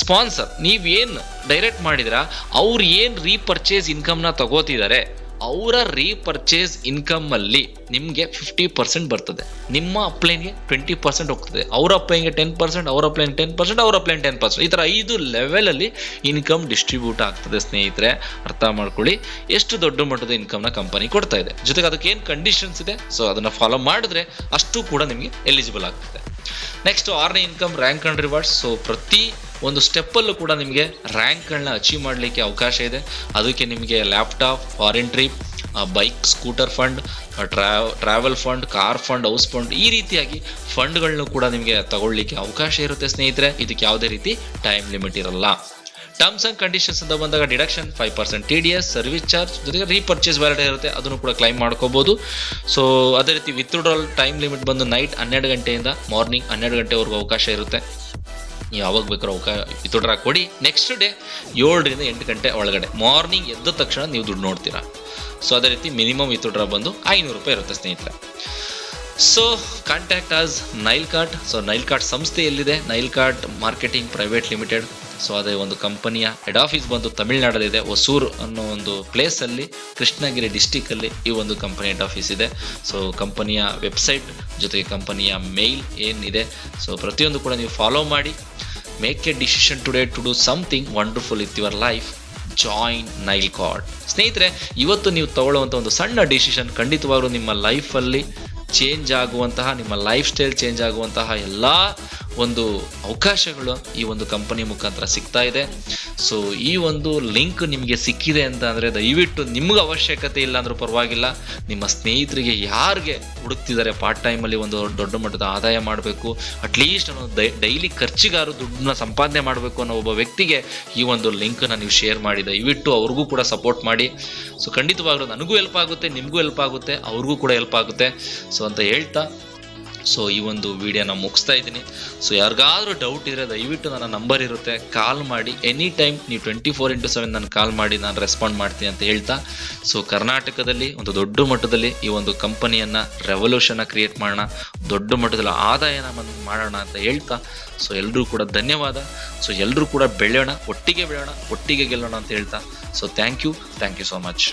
Speaker 1: ಸ್ಪಾನ್ಸರ್ ನೀವೇನು ಡೈರೆಕ್ಟ್ ಮಾಡಿದ್ರ ಅವ್ರು ಏನು ರೀಪರ್ಚೇಸ್ ಇನ್ಕಮ್ನ ತಗೋತಿದ್ದಾರೆ ಅವರ ರೀಪರ್ಚೇಸ್ ಇನ್ಕಮಲ್ಲಿ ನಿಮಗೆ 50% ಬರ್ತದೆ. ನಿಮ್ಮ ಅಪ್ಲೈನ್ಗೆ 20% ಹೋಗ್ತದೆ, ಅವರ ಅಪ್ಲೈನ್ಗೆ 10%, ಅವರ ಅಪ್ಲೈನ್ 10%, ಅವರ ಅಪ್ಲೈನ್ 10%. ಈ ಥರ 5 ಲೆವೆಲಲ್ಲಿ ಇನ್ಕಮ್ ಡಿಸ್ಟ್ರಿಬ್ಯೂಟ್ ಆಗ್ತದೆ ಸ್ನೇಹಿತರೆ. ಅರ್ಥ ಮಾಡ್ಕೊಳ್ಳಿ ಎಷ್ಟು ದೊಡ್ಡ ಮಟ್ಟದ ಇನ್ಕಮ್ನ ಕಂಪನಿ ಕೊಡ್ತಾ ಇದೆ. ಜೊತೆಗೆ ಅದಕ್ಕೆ ಏನು ಕಂಡೀಷನ್ಸ್ ಇದೆ ಸೊ ಅದನ್ನು ಫಾಲೋ ಮಾಡಿದ್ರೆ ಅಷ್ಟು ಕೂಡ ನಿಮಗೆ ಎಲಿಜಿಬಲ್ ಆಗ್ತದೆ. ನೆಕ್ಸ್ಟ್ 6ನೇ income rank and rewards. So ಪ್ರತಿ ಒಂದು ಸ್ಟೆಪ್ಪಲ್ಲೂ ಕೂಡ ನಿಮಗೆ ರ್ಯಾಂಕ್ಗಳನ್ನ ಅಚೀವ್ ಮಾಡಲಿಕ್ಕೆ ಅವಕಾಶ ಇದೆ. ಅದಕ್ಕೆ ನಿಮಗೆ laptop, foreign trip, bike, scooter fund, travel fund, car fund, house fund, ಈ ರೀತಿಯಾಗಿ ಫಂಡ್ಗಳನ್ನು ಕೂಡ ನಿಮಗೆ ತಗೊಳ್ಳಿಕ್ಕೆ ಅವಕಾಶ ಇರುತ್ತೆ ಸ್ನೇಹಿತರೆ. ಇದಕ್ಕೆ ಯಾವುದೇ ರೀತಿ ಟೈಮ್ ಲಿಮಿಟ್ ಇರಲ್ಲ. ಟರ್ಮ್ಸ್ ಅಂಡ್ ಕಂಡೀಷನ್ಸ್ ಅಂತ ಬಂದಾಗ ಡಿಡಕ್ಷನ್ 5% TDS, ಸರ್ವಿಸ್ ಚಾರ್ಜ್ ಜೊತೆಗೆ ರೀಪರ್ಚೇಸ್ ವ್ಯಾಲಿಡಿ ಇರುತ್ತೆ, ಅದನ್ನು ಕೂಡ ಕ್ಲೈಮ್ ಮಾಡ್ಕೋಬಹುದು. ಸೊ ಅದೇ ರೀತಿ ವಿತ್ಡ್ರಾಲ್ ಟೈಮ್ ಲಿಮಿಟ್ ಬಂದು ನೈಟ್ 12 ಗಂಟೆಯಿಂದ ಮಾರ್ನಿಂಗ್ 12 ಗಂಟೆವರೆಗೂ ಅವಕಾಶ ಇರುತ್ತೆ. ನೀವು ಯಾವಾಗ ಬೇಕಾದ್ರೂ ವಿತ್ಡ್ರಾ ಕೊಡಿ. ನೆಕ್ಸ್ಟ್ ಡೇ 7 ರಿಂದ 8 ಗಂಟೆ ಒಳಗಡೆ ಮಾರ್ನಿಂಗ್ ಎದ್ದ ತಕ್ಷಣ ನೀವು ದುಡ್ಡು ನೋಡ್ತೀರಾ. ಸೊ ಅದೇ ರೀತಿ ಮಿನಿಮಮ್ ವಿತ್ಡ್ರಾ ಬಂದು 500 ರೂಪಾಯಿ ಇರುತ್ತೆ ಸ್ನೇಹಿತರೆ. So contact us Nile cart. So Nile cart ಸಂಸ್ಥೆ ಎಲ್ಲಿದೆ? Nile cart marketing private limited. So ಅದೇ ಒಂದು ಕಂಪನಿಯ ಹೆಡ್ ಆಫೀಸ್ ಬಂದು ತಮಿಳ್ನಾಡಲ್ಲಿದೆ, ಹೊಸೂರು ಅನ್ನೋ ಒಂದು ಪ್ಲೇಸಲ್ಲಿ, ಕೃಷ್ಣಗಿರಿ ಡಿಸ್ಟಿಕಲ್ಲಿ ಈ ಒಂದು ಕಂಪನಿ ಹೆಡ್ ಆಫೀಸ್ ಇದೆ. ಸೊ ಕಂಪನಿಯ ವೆಬ್ಸೈಟ್ ಜೊತೆಗೆ ಕಂಪನಿಯ ಮೇಲ್ ಏನಿದೆ, ಸೊ ಪ್ರತಿಯೊಂದು ಕೂಡ ನೀವು ಫಾಲೋ ಮಾಡಿ. Make a decision today to do something wonderful with your life. Join Nile cart. ಸ್ನೇಹಿತರೆ, ಇವತ್ತು ನೀವು ತಗೊಳ್ಳುವಂಥ ಒಂದು ಸಣ್ಣ ಡಿಸಿಷನ್ ಖಂಡಿತವಾಗ್ಲೂ ನಿಮ್ಮ ಲೈಫಲ್ಲಿ ಚೇಂಜ್ ಆಗುವಂತಹ, ನಿಮ್ಮ ಲೈಫ್ ಸ್ಟೈಲ್ ಚೇಂಜ್ ಆಗುವಂತಹ ಎಲ್ಲ ಒಂದು ಅವಕಾಶಗಳು ಈ ಒಂದು ಕಂಪನಿ ಮುಖಾಂತರ ಸಿಗ್ತಾ ಇದೆ. ಸೊ ಈ ಒಂದು ಲಿಂಕ್ ನಿಮಗೆ ಸಿಕ್ಕಿದೆ ಅಂತ ಅಂದರೆ ದಯವಿಟ್ಟು ನಿಮ್ಗೆ ಅವಶ್ಯಕತೆ ಇಲ್ಲ ಅಂದ್ರೂ ಪರವಾಗಿಲ್ಲ, ನಿಮ್ಮ ಸ್ನೇಹಿತರಿಗೆ ಯಾರಿಗೆ ಹುಡುಕ್ತಿದ್ದಾರೆ ಪಾರ್ಟ್ ಟೈಮಲ್ಲಿ ಒಂದು ದೊಡ್ಡ ಮಟ್ಟದ ಆದಾಯ ಮಾಡಬೇಕು, ಅಟ್ಲೀಸ್ಟ್ ಅನ್ನೋ ಡೈಲಿ ಖರ್ಚಿಗಾರು ದುಡ್ಡನ್ನ ಸಂಪಾದನೆ ಮಾಡಬೇಕು ಅನ್ನೋ ಒಬ್ಬ ವ್ಯಕ್ತಿಗೆ ಈ ಒಂದು ಲಿಂಕನ್ನು ನೀವು ಶೇರ್ ಮಾಡಿ ದಯವಿಟ್ಟು ಅವ್ರಿಗೂ ಕೂಡ ಸಪೋರ್ಟ್ ಮಾಡಿ. ಸೊ ಖಂಡಿತವಾಗ್ಲೂ ನನಗೂ ಹೆಲ್ಪ್ ಆಗುತ್ತೆ, ನಿಮಗೂ ಹೆಲ್ಪ್ ಆಗುತ್ತೆ, ಅವ್ರಿಗೂ ಕೂಡ ಹೆಲ್ಪ್ ಆಗುತ್ತೆ. ಸೊ ಅಂತ ಹೇಳ್ತಾ ಸೊ ಈ ಒಂದು ವಿಡಿಯೋನ ಮುಗಿಸ್ತಾ ಇದ್ದೀನಿ. ಸೊ ಯಾರಿಗಾದ್ರೂ ಡೌಟ್ ಇದ್ದರೆ ದಯವಿಟ್ಟು ನನ್ನ ನಂಬರ್ ಇರುತ್ತೆ, ಕಾಲ್ ಮಾಡಿ. ಎನಿ ಟೈಮ್ ನೀವು 24x7 ನಾನು ಕಾಲ್ ಮಾಡಿ, ನಾನು ರೆಸ್ಪಾಂಡ್ ಮಾಡ್ತೀನಿ ಅಂತ ಹೇಳ್ತಾ, ಸೊ ಕರ್ನಾಟಕದಲ್ಲಿ ಒಂದು ದೊಡ್ಡ ಮಟ್ಟದಲ್ಲಿ ಈ ಒಂದು ಕಂಪನಿಯನ್ನು ರೆವಲ್ಯೂಷನ್ನ ಕ್ರಿಯೇಟ್ ಮಾಡೋಣ, ದೊಡ್ಡ ಮಟ್ಟದಲ್ಲಿ ಆದಾಯನ ಮಾಡೋಣ ಅಂತ ಹೇಳ್ತಾ, ಸೊ ಎಲ್ಲರೂ ಕೂಡ ಧನ್ಯವಾದ. ಸೊ ಎಲ್ಲರೂ ಕೂಡ ಬೆಳೆಯೋಣ, ಒಟ್ಟಿಗೆ ಗೆಲ್ಲೋಣ ಅಂತ ಹೇಳ್ತಾ, so thank you so much.